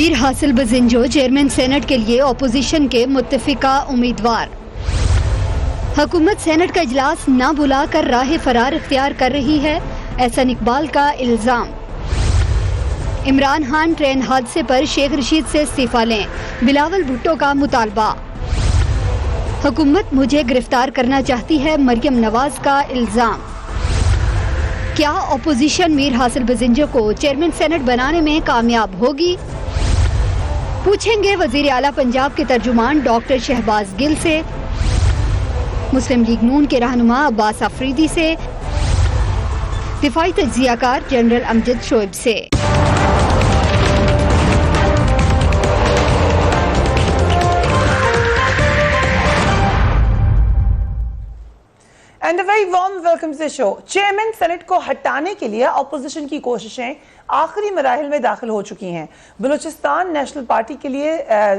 मीर हासिल Bizenjo chairman senate के लिए ओपोजिशन के मुत्तफिका उम्मीदवार। हुकूमत सेनेट का इजलास न बुलाकर राह फरार इख्तियार कर रही है, एहसन इकबाल का इल्जाम। इमरान खान ट्रेन हादसे पर शेख रशीद से इस्तीफा लें, बिलावल भुट्टो का मुतालबा। हुकूमत मुझे गिरफ्तार करना चाहती है, मरियम नवाज का इल्जाम। क्या ओपोजिशन मीर हासिल बजिंजो को चेयरमैन सेनेट बनाने में कामयाब होगी? पूछेंगे वजीर आला पंजाब के तर्जुमान डॉक्टर शहबाज गिल से, मुस्लिम लीग नून के रहनुमा अब्बास अफरीदी से, दिफाई तज्जियाकार जनरल अमजद शोएब से। And a very warm welcome to the show. Chairman senate को हटाने के लिए अपोजिशन की कोशिशें आखिरी मराहिल में दाखिल हो चुकी हैं। बलूचिस्तान नेशनल पार्टी के लिए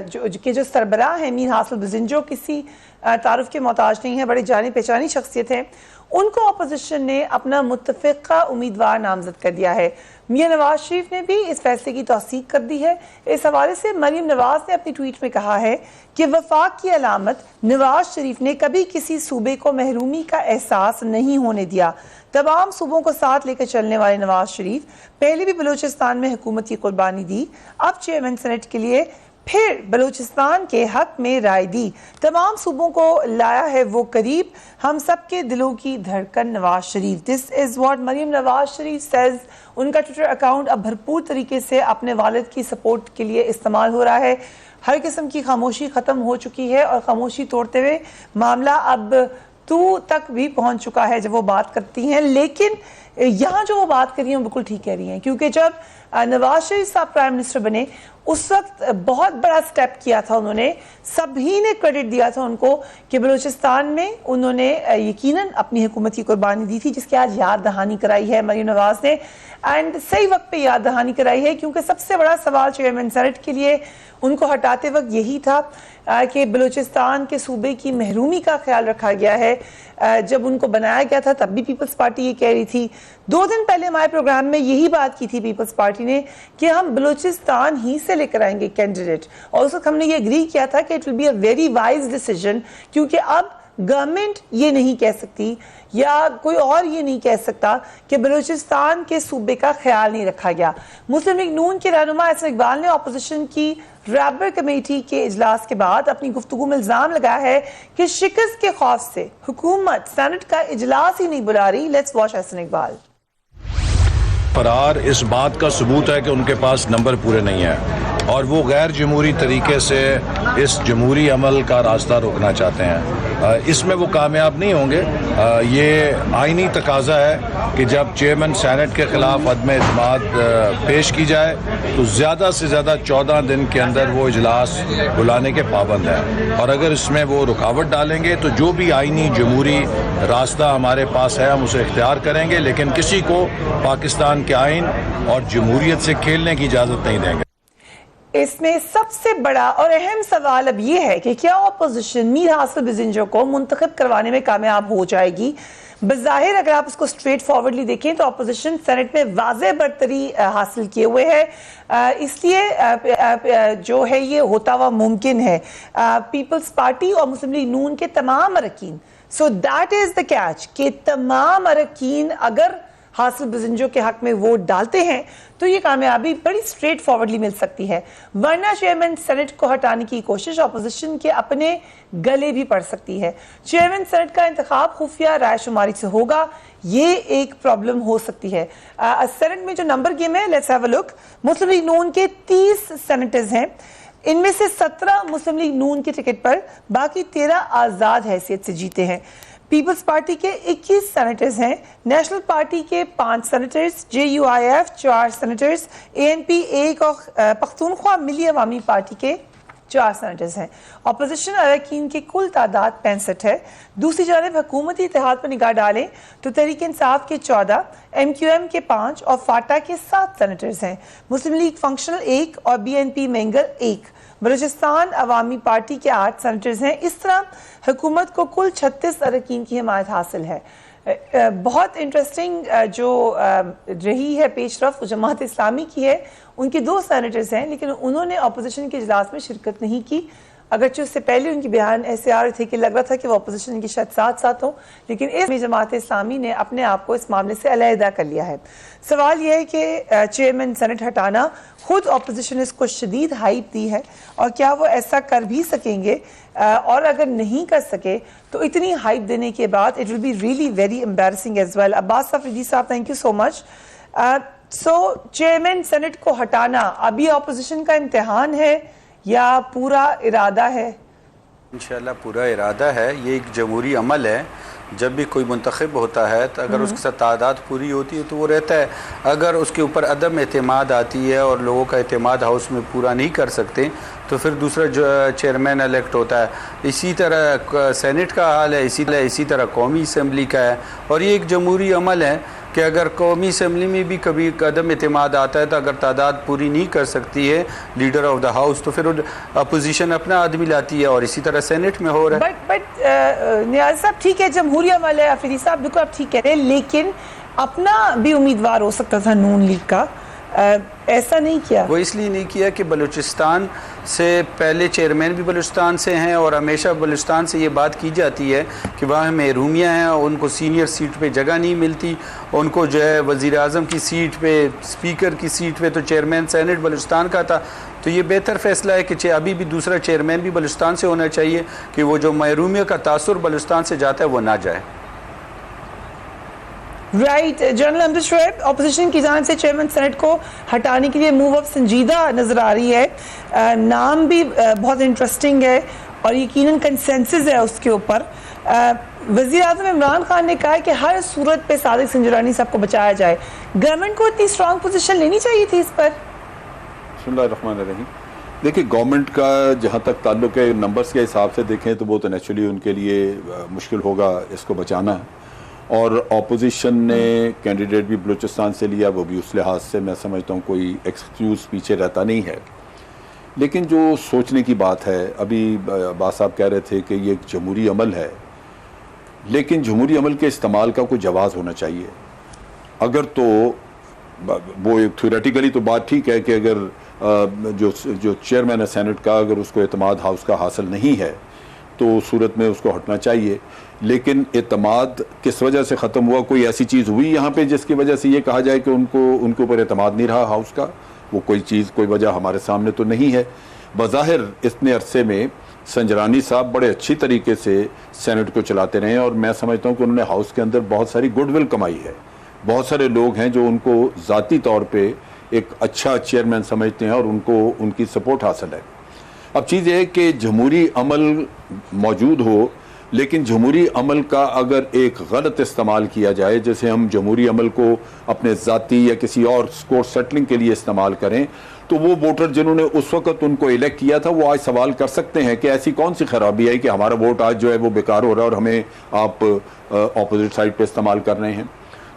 जो सरबराह हैं मीर हासिल बजिंजो किसी तारुफ के मोहताज नहीं है, बड़ी जानी पहचानी शख्सियत है। उनको अपोजिशन ने अपना मुत्तफिका उम्मीदवार नामजद कर दिया है। मियां नवाज शरीफ ने भी इस फैसले की तौसीक कर दी है। इस हवाले से मरियम नवाज ने अपनी ट्वीट में कहा है कि वफाक की अलामत नवाज शरीफ ने कभी किसी सूबे को महरूमी का एहसास नहीं होने दिया। तमाम सूबों को साथ लेकर चलने वाले नवाज शरीफ पहले भी बलूचिस्तान में हुकूमत की कुर्बानी दी, अब चेयरमैन सेनेट के लिए फिर बलूचिस्तान के हक में राय दी। तमाम सूबों को लाया है वो करीब, हम सब के दिलों की धड़कन Nawaz Sharif. This is what Maryam Nawaz Sharif says. उनका ट्विटर अकाउंट अब भरपूर तरीके से अपने वालिद की सपोर्ट के लिए इस्तेमाल हो रहा है। हर किस्म की खामोशी खत्म हो चुकी है और खामोशी तोड़ते हुए मामला अब तू तक भी पहुंच चुका है जब वो बात करती हैं। लेकिन यहाँ जो वो बात कर रही हैं बिल्कुल ठीक कह रही हैं, क्योंकि जब नवाज शरीफ साहब प्राइम मिनिस्टर बने उस वक्त बहुत बड़ा स्टेप किया था उन्होंने। सभी ने क्रेडिट दिया था उनको कि बलूचिस्तान में उन्होंने यकीनन अपनी हुकूमत की कुर्बानी दी थी, जिसकी आज याद दहानी कराई है मरियम नवाज ने। एंड सही वक्त पे याद दहानी कराई है, क्योंकि सबसे बड़ा सवाल चेयरमैन सेनेट के लिए उनको हटाते वक्त यही था कि बलूचिस्तान के सूबे की महरूमी का ख्याल रखा गया है। जब उनको बनाया गया था तब भी पीपल्स पार्टी ये कह रही थी। 2 दिन पहले हमारे प्रोग्राम में यही बात की थी पीपल्स पार्टी ने कि हम बलूचिस्तान ही से लेकर आएंगे कैंडिडेट, और उस वक्त हमने ये एग्री किया था कि it will be a very wise decision, क्योंकि अब गवर्नमेंट ये नहीं कह सकती या कोई और ये नहीं कह सकता कि बलूचिस्तान के सूबे का ख्याल नहीं रखा गया। मुस्लिम लीग नून के रहनुमा एहसन इकबाल ने अपोजिशन की रैबर कमेटी के इजलास के बाद अपनी गुफ्तगू में इल्जाम लगाया है कि शिकस्त के खौफ से हुकूमत सेनेट का इजलास ही नहीं बुला रही। Let's watch Ahsan Iqbal. फरार इस बात का सबूत है कि उनके पास नंबर पूरे नहीं है और वो गैर जमहूरी तरीके से इस जमहूरी अमल का रास्ता रोकना चाहते हैं। इसमें वो कामयाब नहीं होंगे। ये आईनी तकाजा है कि जब चेयरमैन सेनेट के खिलाफ अदम एतमाद पेश की जाए तो ज़्यादा से ज़्यादा 14 दिन के अंदर वो इजलास बुलाने के पाबंद हैं, और अगर इसमें वो रुकावट डालेंगे तो जो भी आईनी जमहूरी रास्ता हमारे पास है हम उसे इख्तियार करेंगे, लेकिन किसी को पाकिस्तान के आइन और जमहूरियत से खेलने की इजाज़त नहीं देंगे। इसमें सबसे बड़ा और अहम सवाल अब ये है कि क्या अपोजिशन मीर हासिल बजिंजो को मुंतखब करवाने में कामयाब हो जाएगी। बज़ाहिर अगर आप इसको स्ट्रेट फॉरवर्डली देखें तो अपोजिशन सेनेट में वाज़े बरतरी हासिल किए हुए है, इसलिए जो है ये होता हुआ मुमकिन है। पीपल्स पार्टी और मुस्लिम लीग नून के तमाम अरकान, so that is the catch कि तमाम अरकान अगर हासिल बजिंजो के हक में वोट डालते हैं तो ये कामयाबी बड़ी स्ट्रेट फॉरवर्डली मिल सकती है, वरना चेयरमैन सेनेट को हटाने की कोशिश अपोजिशन के अपने गले भी पड़ सकती है। चेयरमैन सेनेट का इंतखाब खुफिया रायशुमारी से होगा, ये एक प्रॉब्लम हो सकती है। सेनेट में जो नंबर गेम है, let's have a look. Muslim League Noon के 30 सेनेटर्स हैं, इनमें से 17 मुस्लिम लीग नून के टिकट पर, बाकी 13 आजाद हैसियत से जीते हैं। पीपल्स पार्टी के 21 सेनेटर्स हैं, नेशनल पार्टी के 5 सेनेटर्स, JUIF 4 सेनेटर्स, ANP 1 और पख्तूनख्वा मिली अवामी पार्टी के 4 सेनेटर्स हैं। अपोजिशन अरकान की कुल तादाद 65 है। दूसरी जानब हुकूमती इत्तेहाद पर निगाह डालें तो तहरीक इंसाफ के 14, MQM के 5 और फाटा के 7 सेनेटर्स हैं। मुस्लिम लीग फंक्शनल 1 और BNP मेंगल 1। बलूचिस्तान अवामी पार्टी के 8 सेनेटर्स हैं। इस तरह हुकूमत को कुल 36 अरकान की हिमायत हासिल है। बहुत इंटरेस्टिंग जो रही है पेशरफ जमात इस्लामी की है, उनके 2 सेनेटर्स हैं, लेकिन उन्होंने अपोजिशन के इजलास में शिरकत नहीं की। अगरचे उससे पहले उनके बयान ऐसे आ रहे थे कि लग रहा था कि वो अपोजिशन के शायद साथ हो, लेकिन इस जमात इस्लामी ने अपने आप को इस मामले से अलहदा कर लिया है। सवाल यह है कि चेयरमैन सेनेट हटाना, खुद अपोजिशन ने इसको शदीद हाइप दी है, और क्या वो ऐसा कर भी सकेंगे, और अगर नहीं कर सके तो इतनी हाइप देने के बाद it will be really very embarrassing as well. Abbas Afridi sahab, thank you so much. So chairman senate को हटाना अभी अपोजिशन का इम्तिहान है या पूरा इरादा है? इंशाल्लाह पूरा इरादा है। ये एक जमहूरी अमल है। जब भी कोई मुंतखब होता है तो अगर उसके साथ तादाद पूरी होती है तो वो रहता है। अगर उसके ऊपर अदम एतमाद आती है और लोगों का एतमाद हाउस में पूरा नहीं कर सकते तो फिर दूसरा जो चेयरमैन इलेक्ट होता है। इसी तरह सेनेट का हाल है, इसी तरह कौमी असम्बली का है। और ये एक जमहूरी अमल है कि अगर कौमी असम्बली में भी कभी कदम एतमाद आता है तो अगर तादाद पूरी नहीं कर सकती है लीडर ऑफ द हाउस तो फिर अपोजिशन अपना आदमी लाती है, और इसी तरह सेनेट में हो रहा है। बट नियाज़ साहब, ठीक है जमहूरी अमल है, अफरीदी साहब बिल्कुल आप ठीक कह रहे हैं, लेकिन अपना भी उम्मीदवार हो सकता था नून लीग का, ऐसा नहीं किया। वो इसलिए नहीं किया कि बलूचिस्तान से पहले चेयरमैन भी बलूचिस्तान से हैं, और हमेशा बलूचिस्तान से ये बात की जाती है कि वहाँ महरूमियाँ हैं, उनको सीनियर सीट पे जगह नहीं मिलती, उनको जो है वज़ीर आज़म की सीट पे, स्पीकर की सीट पे तो चेयरमैन सेनेट बलूचिस्तान का था। तो ये बेहतर फैसला है कि अभी भी दूसरा चेयरमैन भी बलूचिस्तान से होना चाहिए कि वो जो महरूमियों का तासुर बलूचिस्तान से जाता है वो ना जाए। Right, general Amjad Shoaib, opposition की जानिब से चेयरमैन सेनेट को हटाने के लिए मूव अप संजीदा नजर आ रही है। नाम भी बहुत इंटरेस्टिंग है और यकीनन कंसेंसस है उसके ऊपर। वज़ीर आज़म इमरान खान ने कहा है कि हर सूरत पे सादिक संजरानी साहब को बचाया जाए। गवर्नमेंट को इतनी स्ट्रांग पोजीशन लेनी चाहिए थी इस पर। बिस्मिल्लाहिर्रहमानिर्रहीम। देखिए, गवर्नमेंट का जहाँ तक ताल्लुक है, नंबर्स के हिसाब से देखें तो वो तो नेचुरली उनके लिए मुश्किल होगा इसको बचाना, और अपोजिशन ने कैंडिडेट भी बलूचिस्तान से लिया, वो भी उस लिहाज से मैं समझता हूँ कोई एक्सक्यूज़ पीछे रहता नहीं है। लेकिन जो सोचने की बात है, अभी बात साहब कह रहे थे कि ये एक जमहूरी अमल है, लेकिन जमहूरी अमल के इस्तेमाल का कोई जवाज़ होना चाहिए। अगर तो वो एक थ्योरेटिकली तो बात ठीक है कि अगर जो चेयरमैन है सेनेट का, अगर उसको एतमाद हाउस का हासिल नहीं है तो सूरत में उसको हटना चाहिए। लेकिन एतमाद किस वजह से ख़त्म हुआ? कोई ऐसी चीज़ हुई यहाँ पे जिसकी वजह से ये कहा जाए कि उनके ऊपर एतमाद नहीं रहा हाउस का? वो कोई चीज़, कोई वजह हमारे सामने तो नहीं है। बज़ाहिर इतने अरसे में संजरानी साहब बड़े अच्छी तरीके से सेनेट को चलाते रहे, और मैं समझता हूँ कि उन्होंने हाउस के अंदर बहुत सारी गुडविल कमाई है। बहुत सारे लोग हैं जो उनको ज़ाती तौर पर एक अच्छा चेयरमैन समझते हैं और उनको उनकी सपोर्ट हासिल है। अब चीज़ ये है कि जमहूरी अमल मौजूद हो, लेकिन जमहूरी अमल का अगर एक गलत इस्तेमाल किया जाए, जैसे हम जमहूरी अमल को अपने ज़ाती या किसी और स्कोर सेटलिंग के लिए इस्तेमाल करें, तो वो वोटर जिन्होंने उस वक्त उनको इलेक्ट किया था वो आज सवाल कर सकते हैं कि ऐसी कौन सी खराबी है कि हमारा वोट आज जो है वो बेकार हो रहा है और हमें आप अपोजिट साइड पे इस्तेमाल कर रहे हैं।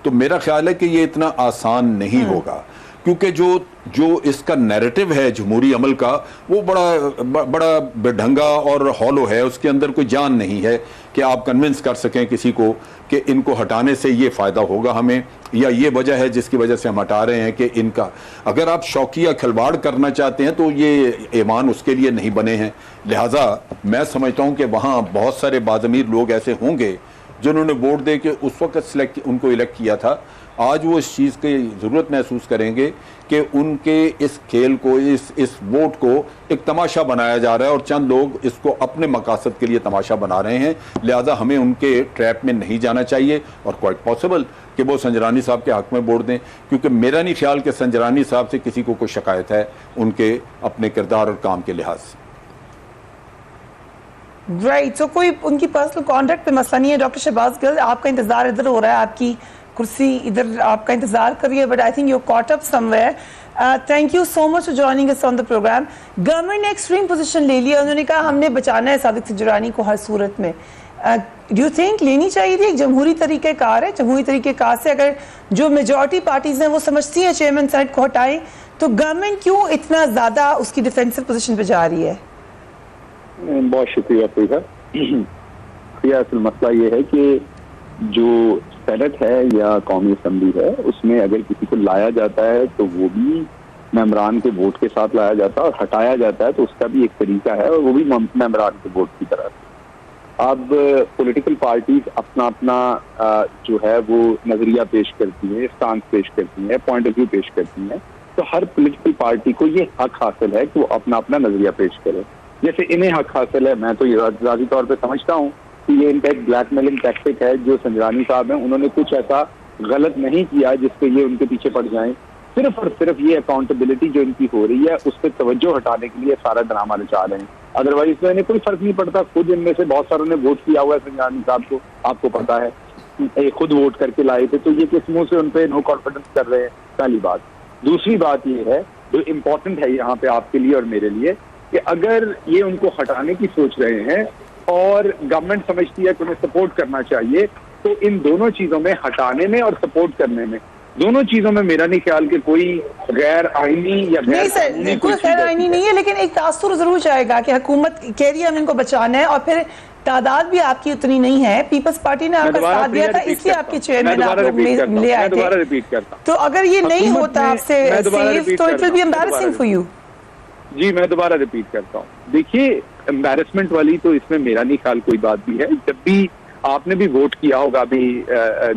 तो मेरा ख्याल है कि ये इतना आसान नहीं होगा, क्योंकि जो इसका नैरेटिव है जमहूरी अमल का, वो बड़ा बेढंगा और हॉलो है। उसके अंदर कोई जान नहीं है कि आप कन्विंस कर सकें किसी को कि इनको हटाने से ये फ़ायदा होगा हमें, या ये वजह है जिसकी वजह से हम हटा रहे हैं कि इनका। अगर आप शौकिया खिलवाड़ करना चाहते हैं तो ये ईमान उसके लिए नहीं बने हैं। लिहाजा मैं समझता हूँ कि वहाँ बहुत सारे बाज़मीर लोग ऐसे होंगे जिन्होंने वोट दे के उस वक्त उनको इलेक्ट किया था, आज वो इस चीज़ की ज़रूरत महसूस करेंगे कि उनके इस खेल को, इस वोट को एक तमाशा बनाया जा रहा है और चंद लोग इसको अपने मकासद के लिए तमाशा बना रहे हैं। लिहाजा हमें उनके ट्रैप में नहीं जाना चाहिए, और क्वाइट पॉसिबल कि वो संजरानी साहब के हक़ में वोट दें, क्योंकि मेरा नहीं ख्याल कि संजरानी साहब से किसी को कोई शिकायत है उनके अपने किरदार और काम के लिहाज से। राइट, सो कोई उनकी पर्सनल कॉन्डक्ट पे मसला नहीं है। डॉक्टर शहबाज गिल, आपका इंतजार इधर हो रहा है, आपकी कुर्सी इधर आपका इंतजार कर रही है, but I think you caught up somewhere. Thank you so much for joining us on the programme. Government ने एक्सट्रीम पोजीशन ले लिया, उन्होंने कहा हमने बचाना है सादिक संजरानी को हर सूरत में। डू यू थिंक लेनी चाहिए थी? एक जमहूरी तरीक़ेकार है, जमहूरी तरीक़ेकार से अगर जो मेजॉरिटी पार्टीज हैं वो समझती हैं चेयरमैन सेनेट को हटाएं, तो गवर्नमेंट क्यों इतना ज़्यादा उसकी डिफेंसिव पोजीशन पे जा रही है? बहुत शुक्रिया प्रिया। असल मसला ये है कि जो सेनेट है या कौमी असम्बली है, उसमें अगर किसी को लाया जाता है तो वो भी मेंबरान के वोट के साथ लाया जाता है और हटाया जाता है तो उसका भी एक तरीका है, और वो भी मेंबरान के वोट की तरह से। अब पॉलिटिकल पार्टीज अपना अपना जो है वो नजरिया पेश करती है, स्टांस पेश करती है, पॉइंट ऑफ व्यू पेश करती है। तो हर पॉलिटिकल पार्टी को ये हक हासिल है कि वो अपना अपना नजरिया पेश करे। जैसे इन्हें हक हासिल है, मैं तो ये जाती तौर पे समझता हूँ कि ये इनका एक ब्लैकमेलिंग टैक्टिक है। जो संजरानी साहब हैं उन्होंने कुछ ऐसा गलत नहीं किया जिससे ये उनके पीछे पड़ जाएं। सिर्फ और सिर्फ ये अकाउंटेबिलिटी जो इनकी हो रही है उस पर तवज्जो हटाने के लिए सारा ड्रामा रचा रहे हैं। अदरवाइज तो इन्हें कोई फर्क नहीं पड़ता। खुद इनमें से बहुत सारों ने वोट किया हुआ है संजरानी साहब को, आपको पता है, ये खुद वोट करके लाए थे। तो ये किस मुंह से उन पे नो कॉन्फिडेंस कर रहे हैं, पहली बात। दूसरी बात ये है जो इम्पोर्टेंट है यहाँ पे आपके लिए और मेरे लिए, कि अगर ये उनको हटाने की सोच रहे हैं और गवर्नमेंट समझती है कि उन्हें सपोर्ट करना चाहिए, तो इन दोनों चीजों में, हटाने में और सपोर्ट करने में, दोनों चीजों में मेरा नहीं ख्याल कि कोई गैर आईनी या नहीं सर, कोई गैर आईनी नहीं है, लेकिन एक तासुर जरूर जाएगा कि हुकूमत कह रही है हमें इनको बचाना है और फिर तादाद भी आपकी उतनी नहीं है। पीपल्स पार्टी ने आपका साथ दिया था, इसलिए आपके चेयरमैन आप लोग ले आए थे। तो अगर ये नहीं होता आपसे सेफ तो it will be embarrassing for you. जी मैं दोबारा रिपीट करता हूँ। देखिए, एम्बैरेसमेंट वाली तो इसमें मेरा नहीं ख्याल कोई बात भी है। जब भी आपने भी वोट किया होगा अभी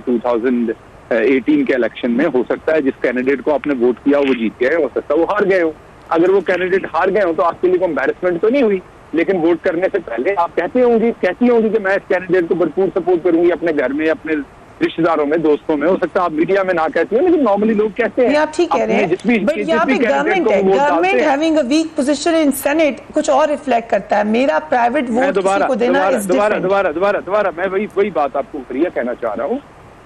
2018 के इलेक्शन में, हो सकता है जिस कैंडिडेट को आपने वोट किया वो जीत गए, हो सकता है वो हार गए हो। अगर वो कैंडिडेट हार गए हो तो आपके लिए कोई एम्बैरेसमेंट तो नहीं हुई, लेकिन वोट करने से पहले आप कहती होंगी कि मैं इस कैंडिडेट को भरपूर सपोर्ट करूंगी अपने घर में, अपने रिश्तेदारों में, दोस्तों में। हो सकता है आप मीडिया में ना कहती हो, लेकिन नॉर्मली लोग कहते हैं। आप ठीक कह रहे हैं, बट यहाँ पे government having a weak position in senate कुछ और रिफ्लेक्ट करता है। मेरा प्राइवेट वोट किसी को देना इज डिफरेंट। दोबारा मैं वही बात आपको प्रिया कहना चाह रहा हूँ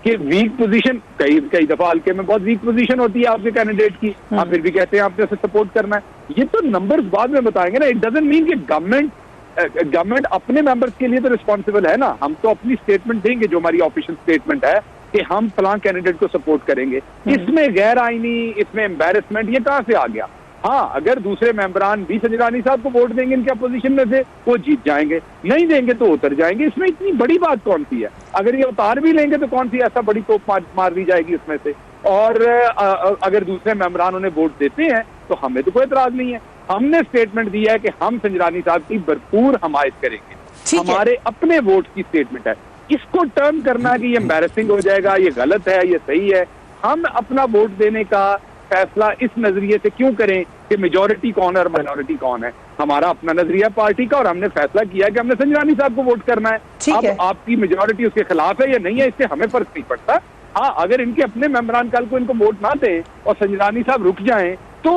कि वीक पोजीशन कई दफा हल्के में बहुत वीक पोजीशन होती है आपके कैंडिडेट की, आप फिर भी कहते हैं आपने उसे सपोर्ट करना है। ये तो नंबर्स बाद में बताएंगे ना। इट डजंट मीन कि गवर्नमेंट अपने मेंबर्स के लिए तो रिस्पॉन्सिबल है ना। हम तो अपनी स्टेटमेंट देंगे जो हमारी ऑफिशियल स्टेटमेंट है कि हम फलां कैंडिडेट को सपोर्ट करेंगे। इसमें गैर आईनी, इसमें एम्बैरेसमेंट ये कहाँ से आ गया? हाँ, अगर दूसरे मेंबरान भी संजरानी साहब को वोट देंगे इनके अपोजिशन में से, वो जीत जाएंगे, नहीं देंगे तो उतर जाएंगे। इसमें इतनी बड़ी बात कौन सी है? अगर ये उतार भी लेंगे तो कौन सी ऐसा बड़ी तोप मार दी जाएगी उसमें से। और अगर दूसरे मेंबरान उन्हें वोट देते हैं तो हमें तो कोई एतराज नहीं है। हमने स्टेटमेंट दिया है कि हम संजरानी साहब की भरपूर हमायत करेंगे, हमारे अपने वोट की स्टेटमेंट है। इसको टर्न करना कि ये एम्बैरेसिंग हो जाएगा, ये गलत है, ये सही है, हम अपना वोट देने का फैसला इस नजरिए से क्यों करें कि मेजॉरिटी कौन है और माइनॉरिटी कौन है? हमारा अपना नजरिया पार्टी का, और हमने फैसला किया कि हमने संजरानी साहब को वोट करना है। अब आपकी मेजॉरिटी उसके खिलाफ है या नहीं है, इससे हमें फर्क नहीं पड़ता। हाँ, अगर इनके अपने मेंबरान कल को इनको वोट ना दें और संजरानी साहब रुक जाएं तो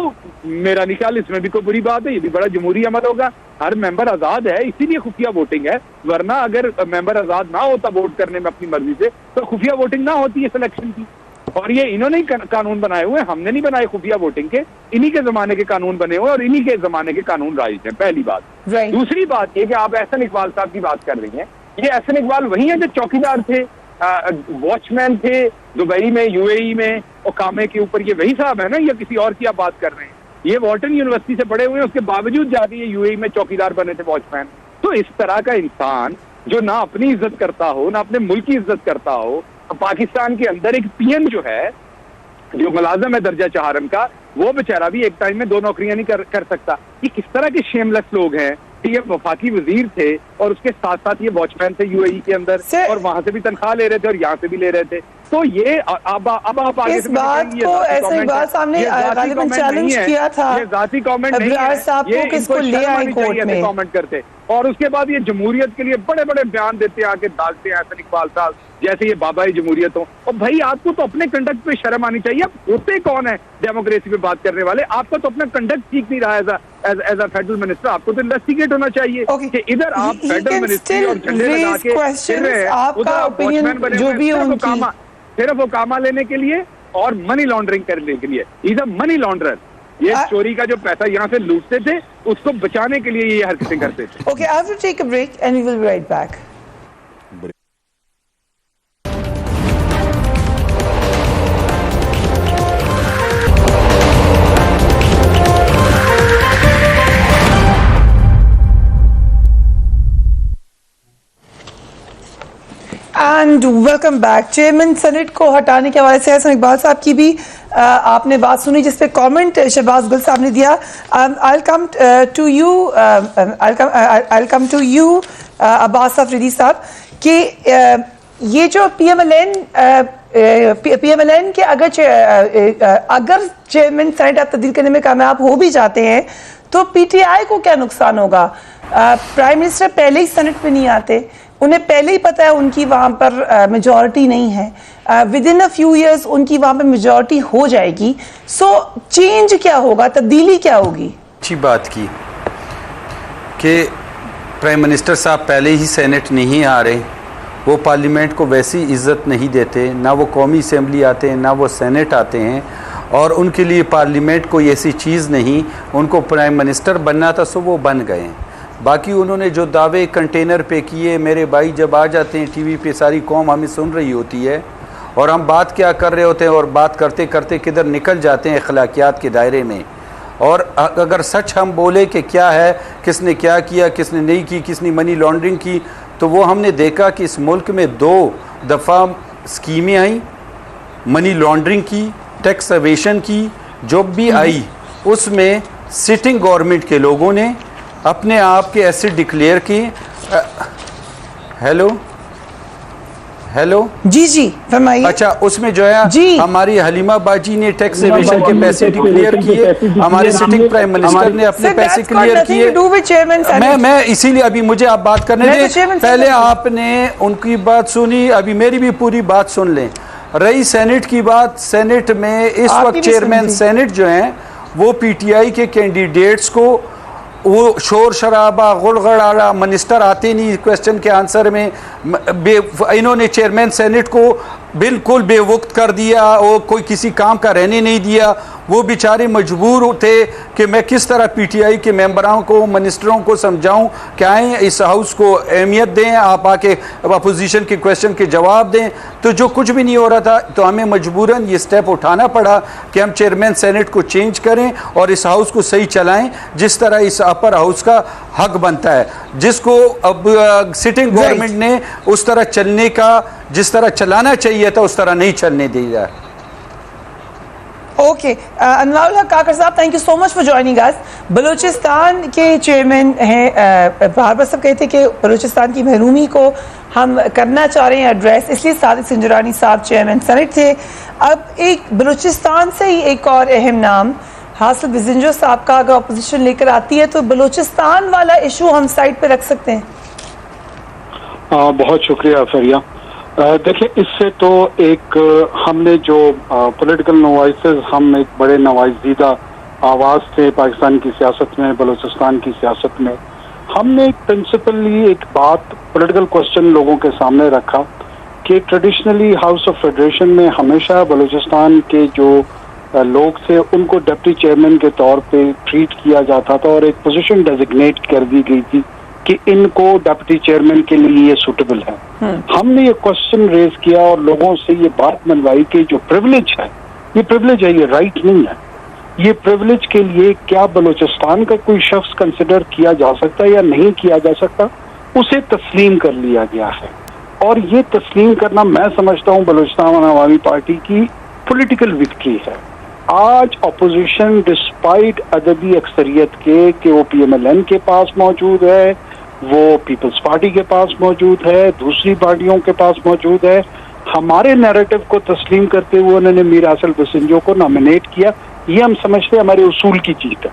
मेरा नहीं ख्याल इसमें भी कोई बुरी बात है। ये भी बड़ा जमहूरी अमल होगा। हर मेंबर आजाद है, इसीलिए खुफिया वोटिंग है। वरना अगर मेंबर आजाद ना होता वोट करने में अपनी मर्जी से तो खुफिया वोटिंग ना होती है सिलेक्शन की। और ये इन्होंने ही कानून बनाए हुए, हमने नहीं बनाए खुफिया वोटिंग के। इन्हीं के जमाने के कानून बने हुए और इन्हीं के जमाने के कानून राइज हैं, पहली बात। दूसरी बात ये कि आप एहसन इकबाल साहब की बात कर रही हैं। ये एहसन इकबाल वही है जो चौकीदार थे, वॉचमैन थे दुबई में, यूएई में, और कामे के ऊपर। ये वही साहब है ना, या किसी और की आप बात कर रहे हैं? ये वॉर्टन यूनिवर्सिटी से पढ़े हुए हैं, उसके बावजूद जाके ये यूएई में चौकीदार बने थे, वॉचमैन। तो इस तरह का इंसान जो ना अपनी इज्जत करता हो, ना अपने मुल्क की इज्जत करता हो, पाकिस्तान के अंदर एक पीएम जो है, जो मुलाजम है दर्जा 4 का, वो बेचारा भी एक टाइम में 2 नौकरियां नहीं कर सकता। ये किस तरह के शेमलेस लोग हैं? ये वफाकी वजीर थे और उसके साथ साथ ये वॉचमैन थे यूएई के अंदर, और वहां से भी तनख्वाह ले रहे थे और यहाँ से भी ले रहे थे। तो ये अब आप आगे इस बात को ऐसे बात सामने गालिबन चैलेंज किया था, ये जाती कमेंट नहीं है, ये किसको ले आए कोर्ट में कमेंट करते। और उसके बाद ये जमहूरियत के लिए बड़े बड़े बयान देते हैं, आके दागते हैं एहसन इकबाल साहब जैसे ये बाबा जमहूरियत हो। और भाई आपको तो अपने कंडक्ट पे शर्म आनी चाहिए। आप होते कौन है डेमोक्रेसी पे बात करने वाले? आपका तो अपना कंडक्ट ठीक नहीं रहा एज अ फेडरल मिनिस्टर। आपको तो इन्वेस्टिगेट होना चाहिए कि इधर आप फेडरल मिनिस्ट्री और झंडे लगा के आपका ओपिनियन जो भी सिर्फ ओकामा लेने के लिए और मनी लॉन्ड्रिंग करने के लिए। Is a money launderer. ये चोरी का जो पैसा यहाँ से लूटते थे उसको बचाने के लिए ये हरकतें करते थे। Okay, I have to take a break and we will be right back. And welcome back. Chairman senate को हटाने के हवाले से एहसन इकबाल साहब की भी आपने बात सुनी जिस पे कमेंट शहबाज गुल साहब ने दिया। I'll come to you, I'll come to you, Abbas Afridi साहब, कि ये जो PMLN के अगर चेयरमैन सेनेट आप तब्दील करने में कामयाब हो भी जाते हैं तो PTI को क्या नुकसान होगा? प्राइम मिनिस्टर पहले ही सेनेट में नहीं आते, उन्हें पहले ही पता है उनकी वहाँ पर मेजॉरिटी नहीं है, with in a few years उनकी वहाँ पर मेजॉरिटी हो जाएगी। सो चेंज क्या होगा, तब्दीली क्या होगी? अच्छी बात की कि प्राइम मिनिस्टर साहब पहले ही सेनेट नहीं आ रहे, वो पार्लियामेंट को वैसी इज़्ज़त नहीं देते, ना वो कौमी असम्बली आते हैं ना वो सेनेट आते हैं, और उनके लिए पार्लियामेंट कोई ऐसी चीज़ नहीं। उनको प्राइम मिनिस्टर बनना था सो वो बन गए। बाकी उन्होंने जो दावे कंटेनर पे किए, मेरे भाई जब आ जाते हैं टीवी पे सारी कौम हमें सुन रही होती है और हम बात क्या कर रहे होते हैं और बात करते करते किधर निकल जाते हैं अखलाकियात के दायरे में। और अगर सच हम बोले कि क्या है, किसने क्या किया, किसने नहीं की, किसने मनी लॉन्ड्रिंग की, तो वो हमने देखा कि इस मुल्क में 2 दफ़ा स्कीमें आई, मनी लॉन्ड्रिंग की, टैक्स एवेशन की, जो भी आई उसमें सिटिंग गवर्नमेंट के लोगों ने अपने आप के एसेट डिक्लेयर किए। हेलो जी फरमाइए। अच्छा, उसमें जो है जी हमारी हलीमा बाजी ने टैक्स एवेशन के पैसे डिक्लेयर किए, हमारे सिटिंग प्राइम मिनिस्टर ने अपने पैसे क्लियर किए। मैं इसीलिए अभी मुझे आप बात करने दें, पहले आपने उनकी बात सुनी, अभी मेरी भी पूरी बात सुन लें। रही सेनेट की बात, सेनेट में इस वक्त चेयरमैन सेनेट जो हैं वो PTI के कैंडिडेट्स को वो शोर शराबा गुड़गड़ाड़ा, मिनिस्टर आते नहीं क्वेश्चन के आंसर में, इन्होंने चेयरमैन सेनेट को बिल्कुल बेवक्त कर दिया और कोई किसी काम का रहने नहीं दिया। वो बेचारे मजबूर थे कि मैं किस तरह PTI के मेंबरों को, मिनिस्टरों को समझाऊं कि आएँ इस हाउस को अहमियत दें, आप आके अपोजिशन के क्वेश्चन के जवाब दें। तो जो कुछ भी नहीं हो रहा था तो हमें मजबूरन ये स्टेप उठाना पड़ा कि हम चेयरमैन सेनेट को चेंज करें और इस हाउस को सही चलाएं जिस तरह इस अपर हाउस का हक बनता है, जिसको अब सिटिंग गवर्नमेंट ने उस तरह चलने का, जिस तरह चलाना चाहिए था उस तरह नहीं चलने दिया। ओके, अनवारुल हक काकर साहब, thank you so much for joining अस। बलूचिस्तान के चेयरमैन हैं, बार सब कहते कि बलूचिस्तान की महरूमी को हम करना चाह रहे हैं एड्रेस, इसलिए सादिक सिंजरानी साहब चेयरमैन सेनेट थे। अब एक बलूचिस्तान से ही एक और अहम नाम हासिल बिजंजो साहब का अगर अपोजिशन लेकर आती है तो बलूचिस्तान वाला इशू हम साइड पे रख सकते हैं। बहुत शुक्रिया फरिया। देखिए, इससे तो एक हमने जो पॉलिटिकल नवाइसेस, हम एक बड़े नवाइजीदा आवाज़ थे पाकिस्तान की सियासत में, बलूचिस्तान की सियासत में। हमने एक प्रिंसिपली एक बात, पॉलिटिकल क्वेश्चन लोगों के सामने रखा कि ट्रेडिशनली हाउस ऑफ फेडरेशन में हमेशा बलूचिस्तान के जो लोग थे उनको डिप्टी चेयरमैन के तौर पे ट्रीट किया जाता था और एक पोजीशन डेजिग्नेट कर दी गई थी कि इनको डिप्टी चेयरमैन के लिए ये सूटेबल है। हमने ये क्वेश्चन रेज किया और लोगों से ये बात मनवाई कि जो प्रिविलेज है, ये प्रिविलेज है, ये राइट नहीं है। ये प्रिविलेज के लिए क्या बलूचिस्तान का कोई शख्स कंसिडर किया जा सकता है या नहीं किया जा सकता, उसे तस्लीम कर लिया गया है। और ये तस्लीम करना मैं समझता हूँ बलूचिस्तान अवामी पार्टी की पॉलिटिकल विक्ट्री है। आज अपोजिशन डिस्पाइट अदबी अक्सरियत के कि वो PMLN के पास मौजूद है, वो पीपल्स पार्टी के पास मौजूद है, दूसरी पार्टियों के पास मौजूद है, हमारे नैरेटिव को तस्लीम करते हुए उन्होंने मीर हासिल बिसिंजो को नॉमिनेट किया। ये हम समझते हैं हमारे उसूल की जीत है।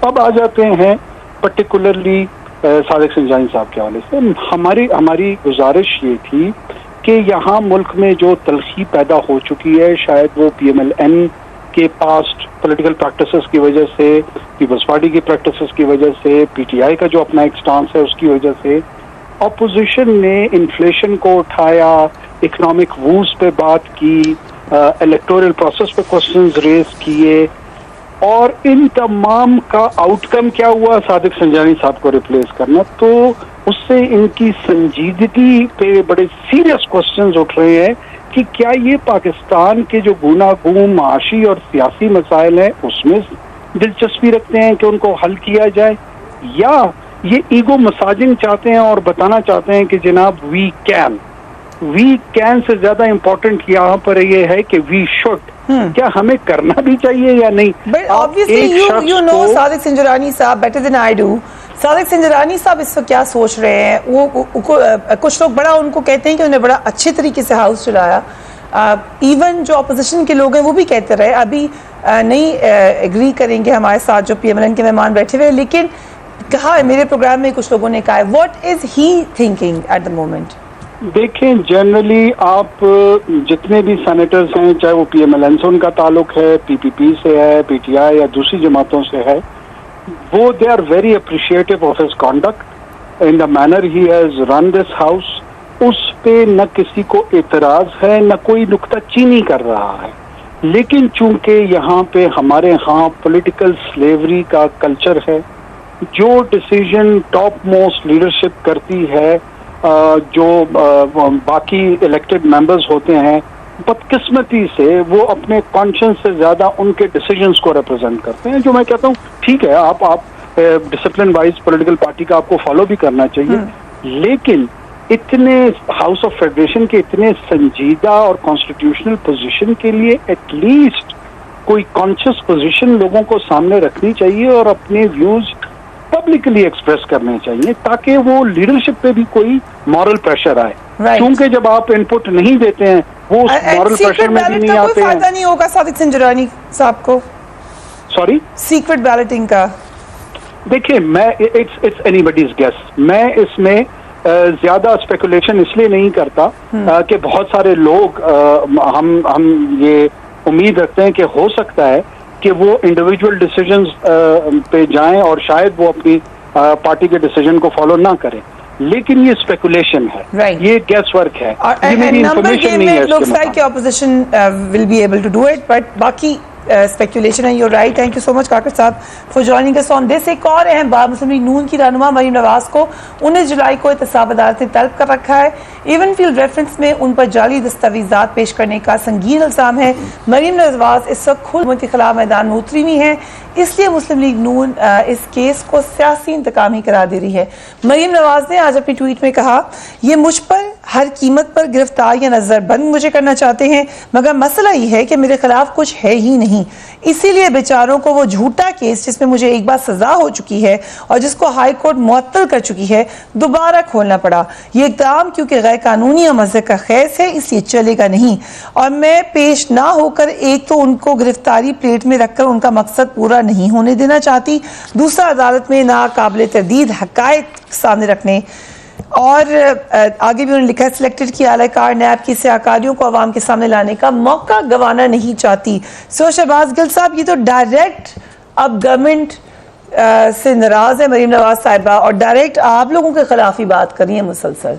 अब आ जाते हैं पर्टिकुलरली सादिक सिंजानी साहब के हवाले से। हमारी गुजारिश ये थी कि यहाँ मुल्क में जो तलखी पैदा हो चुकी है, शायद वो PMLN के पास्ट पॉलिटिकल प्रैक्टिसेस की वजह से, पीपल्स पार्टी की प्रैक्टिसेस की वजह से, PTI का जो अपना एक स्टांस है उसकी वजह से, ऑपोजिशन ने इन्फ्लेशन को उठाया, इकोनॉमिक वूज पे बात की, इलेक्टोरल प्रोसेस पे क्वेश्चंस रेज किए, और इन तमाम का आउटकम क्या हुआ? सादिक सिंजानी साहब को रिप्लेस करना। तो उससे इनकी संजीदगी पे बड़े सीरियस क्वेश्चंस उठ रहे हैं कि क्या ये पाकिस्तान के जो गुनागूं माशी और सियासी मसाइल हैं उसमें दिलचस्पी रखते हैं कि उनको हल किया जाए, या ये ईगो मसाजिंग चाहते हैं और बताना चाहते हैं कि जनाब वी कैन से ज्यादा इम्पोर्टेंट यहाँ पर ये है कि वी शुड क्या हमें करना भी चाहिए या नहीं? But obviously you know Sadiq Sanjrani sahab better than I do. Sadiq Sanjrani sahab इस वक्त क्या सोच रहे हैं? वो कुछ लोग बड़ा उनको कहते हैं कि उन्होंने बड़ा अच्छे तरीके से हाउस चलाया। इवन जो अपोजिशन के लोग हैं वो भी कहते रहे, अभी नहीं एग्री करेंगे हमारे साथ जो PMLN के मेहमान बैठे हुए, लेकिन कहा है मेरे प्रोग्राम में कुछ लोगों ने कहा है, what is he thinking at the moment? देखें, जनरली आप जितने भी सेनेटर्स हैं, चाहे वो PMLN से उनका ताल्लुक है, PPP से है, PTI या दूसरी जमातों से है, वो they are very appreciative of his conduct in the manner he has run this house. उस पे न किसी को एतराज है, न कोई नुक्ताचीनी कर रहा है। लेकिन चूंकि यहाँ पे हमारे यहाँ पॉलिटिकल स्लेवरी का कल्चर है, जो डिसीजन टॉप मोस्ट लीडरशिप करती है, जो बाकी इलेक्टेड मेंबर्स होते हैं, बदकिस्मती से वो अपने कॉन्शियस से ज्यादा उनके डिसीजंस को रिप्रेजेंट करते हैं। जो मैं कहता हूँ ठीक है, आप डिसिप्लिन वाइज पॉलिटिकल पार्टी का आपको फॉलो भी करना चाहिए, लेकिन इतने हाउस ऑफ फेडरेशन के इतने संजीदा और कॉन्स्टिट्यूशनल पोजीशन के लिए एटलीस्ट कोई कॉन्शियस पोजीशन लोगों को सामने रखनी चाहिए और अपने व्यूज पब्लिकली एक्सप्रेस करने चाहिए, ताकि वो लीडरशिप पे भी कोई मॉरल प्रेशर आए। क्योंकि जब आप इनपुट नहीं देते हैं, वो मॉरल प्रेशर में भी नहीं आते हैं। फायदा नहीं होगा सादिक सिंजरानी साहब को? सॉरी, सीक्रेट बैलेटिंग का? देखिए, मैं इट्स एनीबडीज गेस। मैं इसमें ज्यादा स्पेकुलेशन इसलिए नहीं करता कि बहुत सारे लोग हम ये उम्मीद रखते हैं कि हो सकता है कि वो इंडिविजुअल डिसीजंस पे जाएं और शायद वो अपनी पार्टी के डिसीजन को फॉलो ना करें, लेकिन ये स्पेकुलेशन है, ये गैस वर्क है, ये मेरी इंफॉर्मेशन नहीं है। लुक्स लाइक कि opposition will be able to do it, but बाकी स्पेकुलेशन है। You're right. Thank you so much Kakar sahab for joining us on this. एक और अहम बात, मुस्लिम लीग नून की रहनुमा मरीम नवाज को 19 जुलाई को एहतसाब अदालत ने तलब कर रखा है। इवन फील्ड रेफरेंस में उन पर जाली दस्तावेजात पेश करने का संगीन इल्जाम है। मरीम नवाज इस वक्त खुद हुकूमत के खिलाफ मैदान में उतरी हुई हैं, इसलिए मुस्लिम लीग नून इस केस को सियासी इंतकाम ही करार दे रही है। मरीम नवाज ने आज अपनी ट्वीट में कहा, ये मुझ पर हर कीमत पर गिरफ्तार या नजरबंद मुझे करना चाहते हैं, मगर मसला ये है कि मेरे खिलाफ कुछ है ही नहीं, इसीलिए बेचारों को वो झूठा केस जिसमें मुझे एक बार सजा हो चुकी है और जिसको हाई कोर्ट मुअत्तल कर चुकी है, दोबारा खोलना पड़ा। ये इक़दाम क्योंकि गैर कानूनी और मज़हब का खैस है, इसलिए चलेगा नहीं, और मैं पेश ना होकर एक तो उनको गिरफ्तारी प्लेट में रखकर उनका मकसद पूरा नहीं होने देना चाहती, दूसरा अदालत में नाकाबिल तरदीद हक़ाइक़ सामने रखने। और आगे भी उन्होंने लिखा है, सिलेक्टेड की आलाकार नैब की सहकारियों को आवाम के सामने लाने का मौका गंवाना नहीं चाहती। सो शहबाज गिल साहब, ये तो डायरेक्ट अब गवर्नमेंट से नाराज है मरीम नवाज साहिबा और डायरेक्ट आप लोगों के खिलाफ ही बात कर रही है मुसलसल।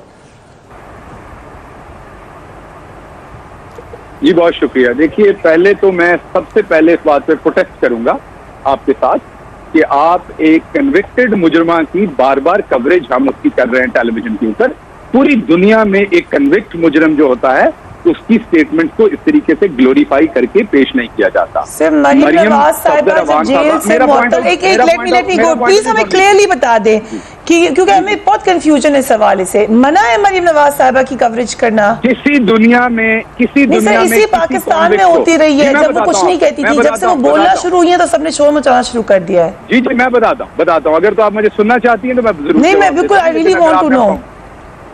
जी बहुत शुक्रिया। देखिए, पहले तो मैं सबसे पहले इस बात पे प्रोटेस्ट करूंगा आपके साथ कि आप एक कन्विक्टेड मुजरमा की बार बार कवरेज हम उसकी कर रहे हैं टेलीविजन के ऊपर। पूरी दुनिया में एक कन्विक्ट मुजरम जो होता है उसकी स्टेटमेंट को इस तरीके से ग्लोरीफाई करके पेश नहीं किया जाता। मरीम नवाज साहिबा जब जेल से मुअत्तल, एक लेट मी गो प्लीज, हमें क्लियरली बता दें कि क्योंकि हमें बहुत कंफ्यूजन है इस हवाले से। मना है मरीम नवाज साहिबा की कवरेज करना? किसी दुनिया में इसी पाकिस्तान में होती रही है, जब वो कुछ नहीं कहती थी, जब से वो बोलना शुरू हुई है तो सबने शोर मचाना शुरू कर दिया है। जी जी, मैं बताता हूँ, अगर तो आप मुझे सुनना चाहती हैं तो मैं जरूर। नहीं, मैं बिल्कुल, I really want to know.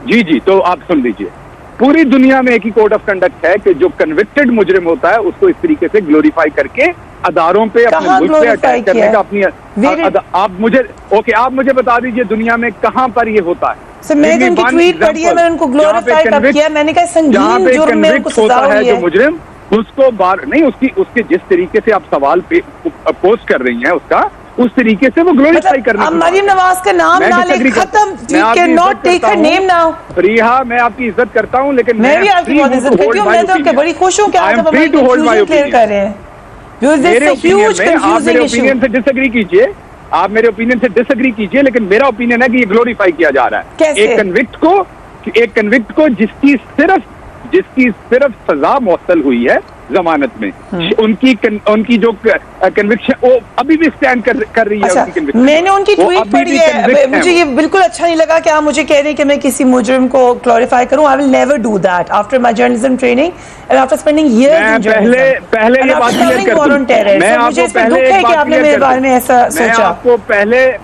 जी जी, तो आप सुन लीजिए। पूरी दुनिया में एक ही कोड ऑफ कंडक्ट है कि जो कन्विक्टेड मुजरिम होता है उसको इस तरीके से ग्लोरीफाई करके अदारों पे अपने मुल्क पे अटैक करने का अपनी आप मुझे बता दीजिए दुनिया में कहाँ पर ये होता है। मैंने उनकी ट्वीट पढ़ी है, मैंने उनको ग्लोरीफाई कब किया? मैंने कहा संगीन जुर्म में उनको सजा हुई है। जो मुजरिम उसको बार नहीं, उसके जिस तरीके से आप सवाल पे पोस्ट कर रही हैं उसका उस तरीके से वो ग्लोरीफाई करने की। मरीम नवाज का नाम ना ले, खत्म, we can not take her name now. रिहा, मैं आपकी इज्जत करता हूँ, लेकिन मैं भी आपकी बहुत इज्जत करती हूँ। मैं तो बड़ी खुश हूँ कि आप हमारी कंफ्यूजन क्लियर कर रहे हैं। मेरे ओपिनियन से डिसएग्री कीजिए, आप मेरे ओपिनियन से डिसएग्री कीजिए, लेकिन मेरा ओपिनियन है कि ये ग्लोरीफाई किया जा रहा है। एक कन्विक्ट को जिसकी सिर्फ सजा मुअत्तल हुई है जमानत में। उनकी जो कन्विक्शन वो अभी भी स्टैंड कर रही है। अच्छा, उनकी conviction मैंने उनकी वो ट्वीट अभी पढ़ी भी है, convict मुझे हैं ये बिल्कुल अच्छा नहीं लगा कि आप मुझे कह रहे हैं कि मैं किसी मुजरिम को ग्लोरीफाई करूं। I will never do that after my journalism training and after spending years in journalism. पहले ये बात क्लियर कर दूं, मैं मुझे आपको इस पे दुख पहले है एक कि बात आपने क्लियर मेरे कर बारे में ऐसा दूं। मैं सोचा। आपको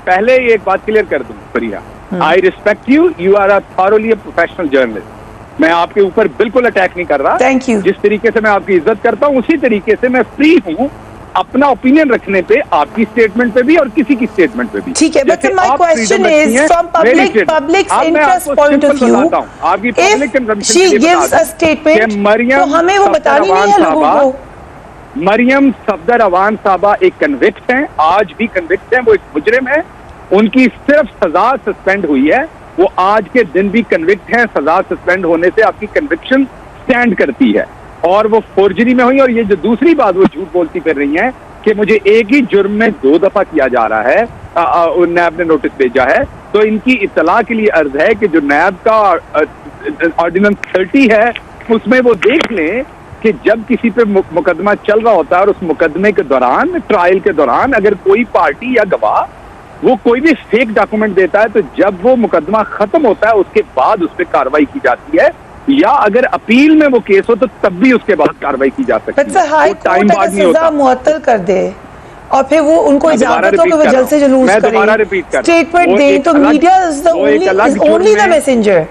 पहले एक बात क्लियर कर दूं Priya, I respect you, you are a thoroughly a professional journalist. मैं आपके ऊपर बिल्कुल अटैक नहीं कर रहा। Thank you. जिस तरीके से मैं आपकी इज्जत करता हूं उसी तरीके से मैं फ्री हूं अपना ओपिनियन रखने पे, आपकी स्टेटमेंट पे भी और किसी की स्टेटमेंट पे भी। ठीक है, but my question is from public interest point of view, आपकी public if she gives a statement तो हमें वो बतानी नहीं है लोगों को। मरियम सफदर अवान साहबा एक कन्विक्ट हैं, आज भी कन्विक्ट हैं, वो एक मुजरिम है। उनकी सिर्फ सजा सस्पेंड हुई है, वो आज के दिन भी कन्विक्ट हैं। सजा सस्पेंड होने से आपकी कन्विक्शन स्टैंड करती है और वो फोर्जरी में हुई। और ये जो दूसरी बात वो झूठ बोलती फिर रही हैं कि मुझे एक ही जुर्म में 2 दफा किया जा रहा है, नैब ने नोटिस भेजा है। तो इनकी इत्तला के लिए अर्ज है कि जो नैब का ऑर्डिनेंस 30 है उसमें वो देख लें कि जब किसी पे मुकदमा चल रहा होता है और उस मुकदमे के दौरान, ट्रायल के दौरान, अगर कोई पार्टी या गवाह वो कोई भी फेक डॉक्यूमेंट देता है तो जब वो मुकदमा खत्म होता है उसके बाद उस पर कार्रवाई की जाती है, या अगर अपील में वो केस हो तो तब भी उसके बाद कार्रवाई की जा सकती है। हाई कोर्ट अगर सजा मुअत्तल कर दे और फिर वो उनको इजाजत हो कि वो जल्द से जल्द स्टेटमेंट दें तो media is only the messenger.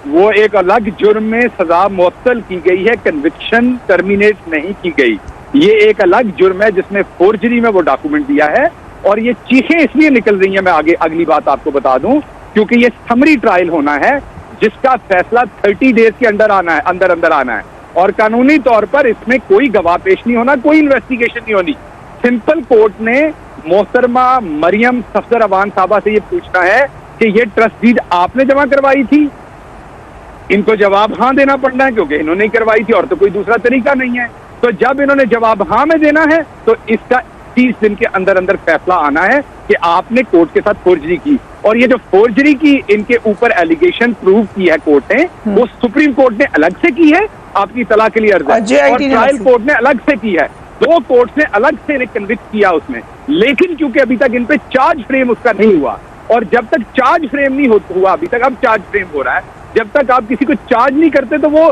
वो एक अलग जुर्म में सजा मुअत्तल की गई है, कन्विक्शन टर्मिनेट नहीं की गई। ये एक अलग जुर्म है जिसमें फोर्जरी में वो डॉक्यूमेंट दिया है। और ये चीखें इसलिए निकल रही हैं, मैं आगे अगली बात आपको बता दूं, क्योंकि ये समरी ट्रायल होना है जिसका फैसला 30 डेज के अंदर आना है और कानूनी तौर पर इसमें कोई गवाह पेश नहीं होना, कोई इन्वेस्टिगेशन नहीं होनी। सिंपल कोर्ट ने मोहतरमा मरियम सफदर अवान साहबा से ये पूछना है कि ये ट्रस्ट डीड आपने जमा करवाई थी। इनको जवाब हाँ देना पड़ना है क्योंकि इन्होंने ही करवाई थी और तो कोई दूसरा तरीका नहीं है। तो जब इन्होंने जवाब हाँ में देना है तो इसका 30 दिन के अंदर फैसला आना है कि आपने कोर्ट के साथ फोर्जरी की। और ये जो फोर्जरी की इनके ऊपर एलिगेशन प्रूव की है कोर्ट ने, वो सुप्रीम कोर्ट ने अलग से की है, आपकी तलाक के लिए अर्ज है, और ट्रायल कोर्ट ने अलग से की है। 2 कोर्ट ने अलग से इन्हें कन्विक्ट किया उसमें। लेकिन क्योंकि अभी तक इन पे चार्ज फ्रेम उसका नहीं हुआ, और जब तक चार्ज फ्रेम नहीं हुआ, अभी तक अब चार्ज फ्रेम हो रहा है, जब तक आप किसी को चार्ज नहीं करते तो वो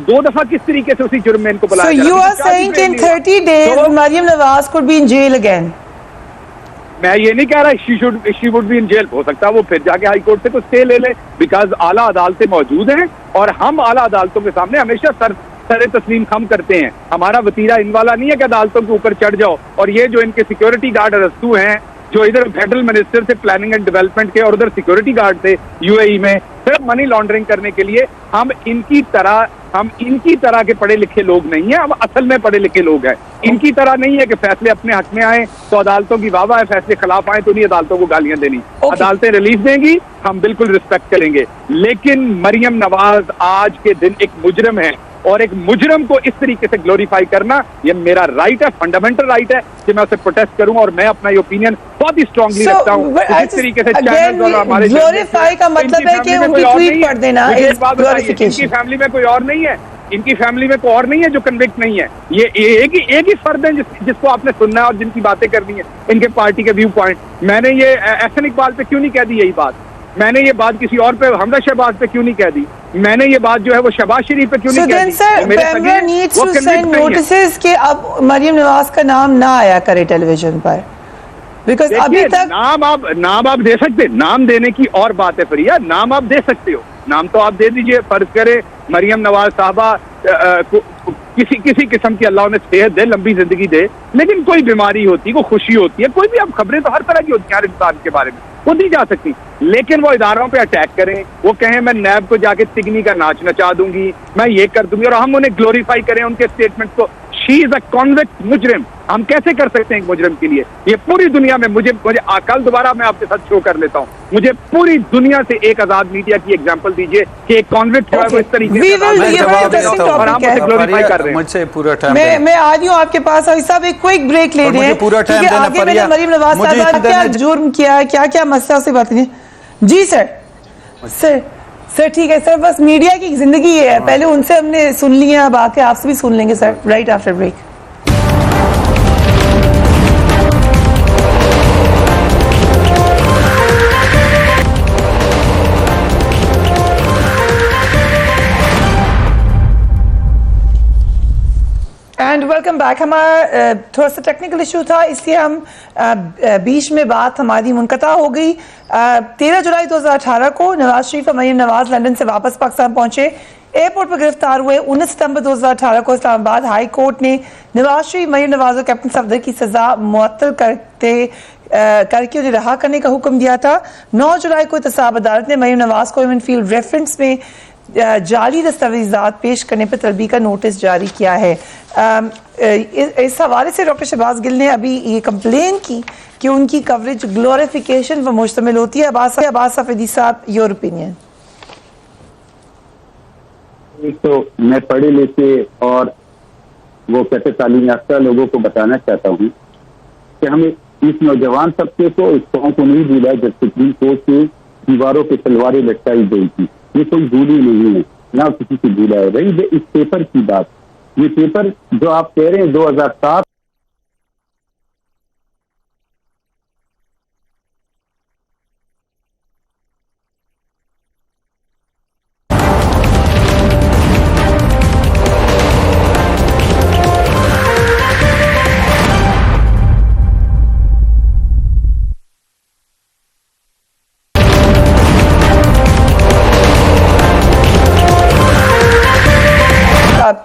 2 दफा किस तरीके से उसी जुर्म में इनको बुलाया जा रहा है। So you are saying in 30 days Maryam Nawaz could be in jail again? मैं ये नहीं कह रहा she would be in jail। हो सकता है वो फिर जाके हाई कोर्ट से कुछ स्टे ले ले, बिकॉज आला अदालतें मौजूद हैं और हम आला अदालतों के सामने हमेशा सर तस्लीम खम करते हैं। हमारा वतीरा इन वाला नहीं है कि अदालतों के ऊपर चढ़ जाओ। और ये जो इनके सिक्योरिटी गार्ड अरस्तू हैं, जो इधर फेडरल मिनिस्टर थे प्लानिंग एंड डेवलपमेंट के और उधर सिक्योरिटी गार्ड थे यूएई में, सिर्फ मनी लॉन्ड्रिंग करने के लिए, हम इनकी तरह के पढ़े लिखे लोग नहीं हैं। हम असल में पढ़े लिखे लोग हैं। इनकी तरह नहीं है कि फैसले अपने हक में आए तो अदालतों की वाह है, फैसले खिलाफ आए तो नहीं अदालतों को गालियां देनी। अदालतें रिलीफ देंगी, हम बिल्कुल रिस्पेक्ट करेंगे। लेकिन मरियम नवाज आज के दिन एक मुजरिम है और एक मुजरिम को इस तरीके से ग्लोरीफाई करना, ये मेरा राइट है, फंडामेंटल राइट है कि मैं उसे प्रोटेस्ट करूं और मैं अपना ओपिनियन बहुत ही स्ट्रांगली रखता हूं। इस तरीके से चैनल्स और हमारे ग्लोरीफाई का मतलब है कि उनकी ट्वीट पढ़ देना इज ग्लोरिफिकेशन। इनकी फैमिली में कोई और नहीं है, इनकी फैमिली में कोई और नहीं है जो कन्विक्ट नहीं है। ये एक ही फर्द है जिसको आपने सुनना है और जिनकी बातें करनी है, इनके पार्टी के व्यू पॉइंट। मैंने ये एहसन इकबाल पे क्यों नहीं कह दी यही बात? मैंने ये बात किसी और पे, हमजा शहबाज पे क्यों नहीं कह दी? मैंने ये बात जो है वो शहबाज शरीफ पे क्यों नहीं कह दी? PEMRA needs to send notices कि अब मरियम नवाज का नाम ना आया करे टेलीविजन पर, बिकॉज़ अभी तक नाम आप दे सकते, नाम देने की और बात है प्रिया, नाम आप दे सकते हो, नाम तो आप दे दीजिए। फर्ज करे मरियम नवाज साहबा किसी किस्म की अल्लाह उन्हें सेहत दे, लंबी जिंदगी दे, लेकिन कोई बीमारी होती है, कोई खुशी होती है, कोई भी, अब खबरें तो हर तरह की होती हैं हर इंसान के बारे में, वो दी जा सकती। लेकिन वो इदारों पे अटैक करें, वो कहें मैं नैब को जाके तिगनी का नाच नचा दूंगी, मैं ये कर दूंगी, और हम उन्हें ग्लोरीफाई करें उनके स्टेटमेंट को। शी इज अ कॉन्विक्ट मुजरिम। हम कैसे कर सकते हैं एक मुजरिम के लिए? ये पूरी दुनिया में मुझे कल दोबारा मैं आपके साथ शो कर लेता हूँ, मुझे पूरी दुनिया से एक आजाद मीडिया की एग्जांपल दीजिए कि एक कॉन्विक्ट है वो इस तरीके से और हम उसे ग्लोरीफाई कर रहे हैं। मुझसे पूरा टाइम मैं आ रही हूँ आपके पास और सब एक क्विक ब्रेक ले रहे हैं पूरा टाइम देना आगे मैंने मरियम नवाज साहब क्या जुर्म किया, क्या क्या मसला से बात नहीं। जी सर सर ठीक है सर, बस मीडिया की जिंदगी ये है, पहले उनसे हमने सुन लिया, अब आके आपसे भी सुन लेंगे sir, right after break. And welcome back. हमारा थोड़ा सा टेक्निकल इशू था, इसलिए हम बीच में बात हमारी मुनक़ता हो गई। 13 जुलाई 2018 को नवाज शरीफ और मरीम नवाज लंदन से वापस पाकिस्तान पहुंचे, एयरपोर्ट पर गिरफ्तार हुए। 19 सितंबर 2018 को इस्लामाबाद हाई कोर्ट ने नवाज शरीफ, मरीम नवाज और कैप्टन सफदर की सजा मुअत्तल करके उन्हें रहा करने का हुक्म दिया था। 9 जुलाई को एहतसाब अदालत ने मरीम नवाज को इवन फील्ड रेफरेंस में जाली दस्तावेजात पेश करने पर तलबी का नोटिस जारी किया है। इस हवाले से डॉक्टर शहबाज गिल ने अभी ये कंप्लेन की कि उनकी कवरेज ग्लोरिफिकेशन पर मुश्तमिल होती है। अब्बास सफेदी साहब, योर ओपिनियन। एक तो मैं पढ़े लिखे और वो कहते तालीम याफ्ता लोगों को बताना चाहता हूँ कि हमें इस नौजवान तबके को, इस कौम को नहीं भूला जब सुप्रीम कोर्ट की दीवारों पे तलवारें लटकाई गई थी। ये कोई भूली नहीं है, ना किसी से भूला है। रही है इस पेपर की बात, ये पेपर जो आप कह रहे हैं 2007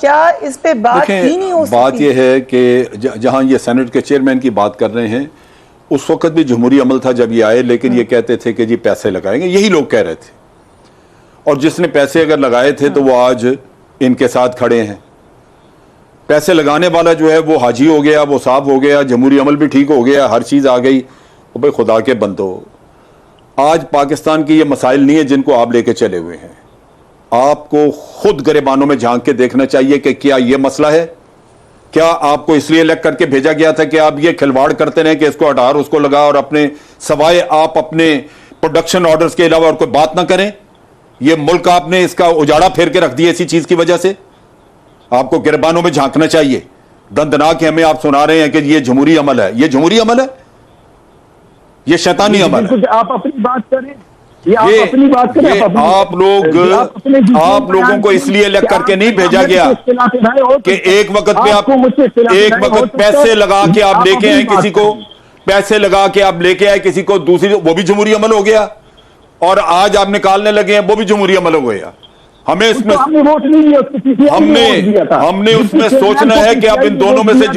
क्या इस पे बात ही नहीं हो सकती? बात यह है कि जहां ये सेनेट के चेयरमैन की बात कर रहे हैं, उस वक्त भी जमहूरी अमल था जब ये आए, लेकिन ये कहते थे कि जी पैसे लगाएंगे, यही लोग कह रहे थे। और जिसने पैसे अगर लगाए थे तो वो आज इनके साथ खड़े हैं। पैसे लगाने वाला जो है वो हाजी हो गया, वो साहब हो गया, जमहूरी अमल भी ठीक हो गया, हर चीज आ गई। तो भाई खुदा के बंदो, आज पाकिस्तान की ये मसाइल नहीं है जिनको आप लेके चले हुए हैं। आपको खुद गिरबानों में झांक के देखना चाहिए कि क्या यह मसला है। क्या आपको इसलिए इलेक्ट करके भेजा गया था कि आप ये खिलवाड़ करते रहे कि इसको हटा और उसको लगा, और अपने सवाए आप अपने प्रोडक्शन ऑर्डर्स के अलावा और कोई बात ना करें? ये मुल्क आपने इसका उजाड़ा फेर के रख दिया इसी चीज की वजह से। आपको गिरबानों में झांकना चाहिए। दंदनाक हमें आप सुना रहे हैं कि ये जमहूरी अमल है। ये जमहूरी अमल है, ये शैतानी अमल है। आप अपनी बात करें, ये अपनी बात करें। आप लोगों को इसलिए इलेक्ट करके नहीं भेजा गया कि एक वक्त पे आप पैसे लगा के आप लेके आए किसी को, पैसे लगा के आप लेके आए किसी को, दूसरी वो भी जमहूरी अमल हो गया। और आज आप निकालने लगे हैं, वो भी जमहूरी अमल हो गया। हमें इसमें हमने उसमें सोचना है कि अब इन दोनों में से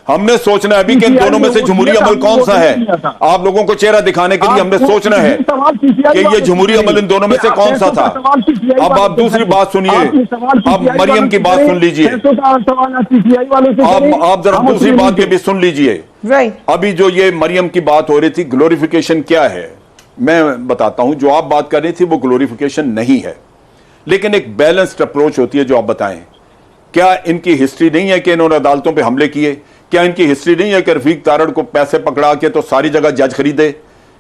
हमने सोचना है अभी कि इन दोनों में से जमहूरी अमल कौन सा है। आप लोगों को चेहरा दिखाने के लिए हमने सोचना है कि ये जमहूरी अमल इन दोनों में से कौन सा था। अब आप दूसरी बात सुनिए, अब मरियम की बात सुन लीजिए, आप जरा दूसरी बात भी सुन लीजिए। अभी जो ये मरियम की बात हो रही थी, ग्लोरिफिकेशन क्या है, मैं बताता हूं। जो आप बात कर रही थी वो ग्लोरिफिकेशन नहीं है, लेकिन एक बैलेंस्ड अप्रोच होती है जो आप बताएं। क्या इनकी हिस्ट्री नहीं है कि इन्होंने अदालतों पे हमले किए? क्या इनकी हिस्ट्री नहीं है कि रफीक तारड़ को पैसे पकड़ा के तो सारी जगह जज खरीदे?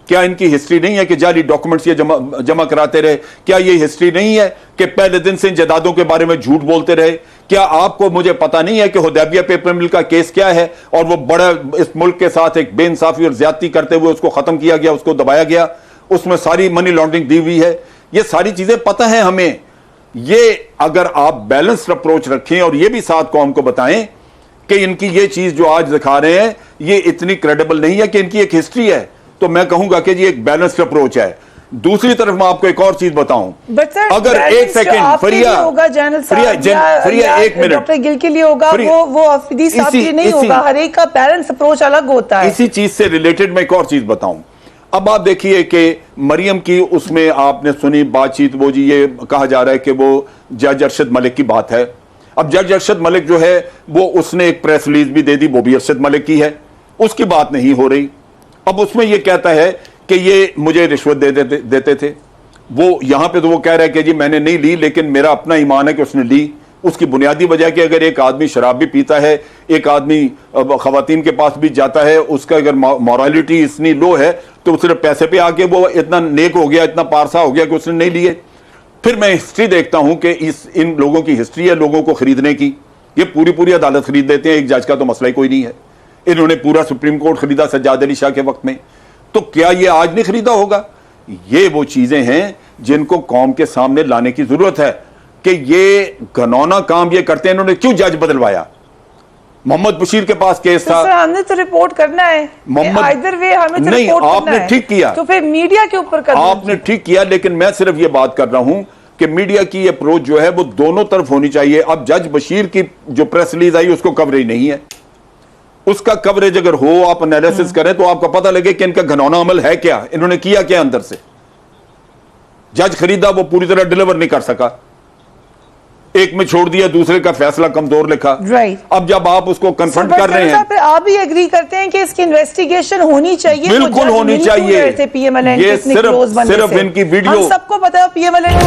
क्या इनकी हिस्ट्री नहीं है कि जाली डॉक्यूमेंट्स ये जमा कराते रहे? क्या ये हिस्ट्री नहीं है कि पहले दिन से इन जदादों के बारे में झूठ बोलते रहे? क्या आपको मुझे पता नहीं है कि हुदैबिया पेपर मिल का केस क्या है, और वो बड़ा इस मुल्क के साथ एक बेइंसाफी और ज्यादती करते हुए उसको खत्म किया गया, उसको दबाया गया, उसमें सारी मनी लॉन्ड्रिंग दी हुई है। ये सारी चीजें पता है हमें। ये अगर आप बैलेंस्ड अप्रोच रखें और ये भी साथ कौम को बताएं कि इनकी ये चीज जो आज दिखा रहे हैं ये इतनी क्रेडिबल नहीं है कि इनकी एक हिस्ट्री है, तो मैं कहूंगा कि ये एक बैलेंस्ड अप्रोच है। दूसरी तरफ मैं आपको एक और चीज बताऊं, अगर एक सेकंड फरिया एक मिनट डॉक्टर गिल के लिए होगा, वो अफीदी साहब के लिए नहीं होगा। हर एक का बैलेंस अप्रोच अलग होता है। इसी चीज से रिलेटेड मैं एक और चीज बताऊं। अब आप देखिए कि मरियम की उसमें आपने सुनी बातचीत, वो जी ये कहा जा रहा है कि वो जज अरशद मलिक की बात है। अब जज अरशद मलिक जो है वो उसने एक प्रेस रिलीज भी दे दी, वो भी अरशद मलिक की है, उसकी बात नहीं हो रही। अब उसमें ये कहता है कि ये मुझे रिश्वत देते थे। वो यहां पे तो वो कह रहा है कि जी मैंने नहीं ली, लेकिन मेरा अपना ईमान है कि उसने ली। उसकी बुनियादी वजह कि अगर एक आदमी शराब भी पीता है, एक आदमी खवातीन के पास भी जाता है, उसका अगर मॉरलिटी इतनी लो है तो उसने पैसे पे आके वो इतना नेक हो गया, इतना पारसा हो गया कि उसने नहीं लिए। फिर मैं हिस्ट्री देखता हूं कि इन लोगों की हिस्ट्री है लोगों को खरीदने की। ये पूरी अदालत खरीद लेते हैं, एक जज का तो मसला ही कोई नहीं है। इन्होंने पूरा सुप्रीम कोर्ट खरीदा सज्जाद अली शाह के वक्त में, तो क्या ये आज नहीं खरीदा होगा? ये वो चीजें हैं जिनको कौम के सामने लाने की जरूरत है कि ये घनौना काम ये करते हैं। इन्होंने क्यों जज बदलवाया? मोहम्मद बशीर के पास केस था, हमने तो रिपोर्ट करना है, आइदर वे हमें तो नहीं, रिपोर्ट आपने करना है। ठीक किया, तो फिर मीडिया के ऊपर आपने ठीक किया, लेकिन मैं सिर्फ ये बात कर रहा हूं कि मीडिया की अप्रोच जो है वो दोनों तरफ होनी चाहिए। अब जज बशीर की जो प्रेस रिलीज आई उसको कवरेज नहीं है, उसका कवरेज अगर हो, आप एनालिसिस करें तो आपको पता लगे कि इनका घनौना अमल है क्या, इन्होंने किया क्या अंदर से। जज खरीदा, वो पूरी तरह डिलीवर नहीं कर सका, एक में छोड़ दिया, दूसरे का फैसला कमजोर लिखा। राइट। अब जब आप उसको कन्फ्रंट कर रहे हैं, आप भी एग्री करते हैं कि इसकी इन्वेस्टिगेशन होनी चाहिए? बिल्कुल होनी चाहिए। पीएमएलएन ये सिर्फ इनकी वीडियो, सबको पता है पीएमएलएन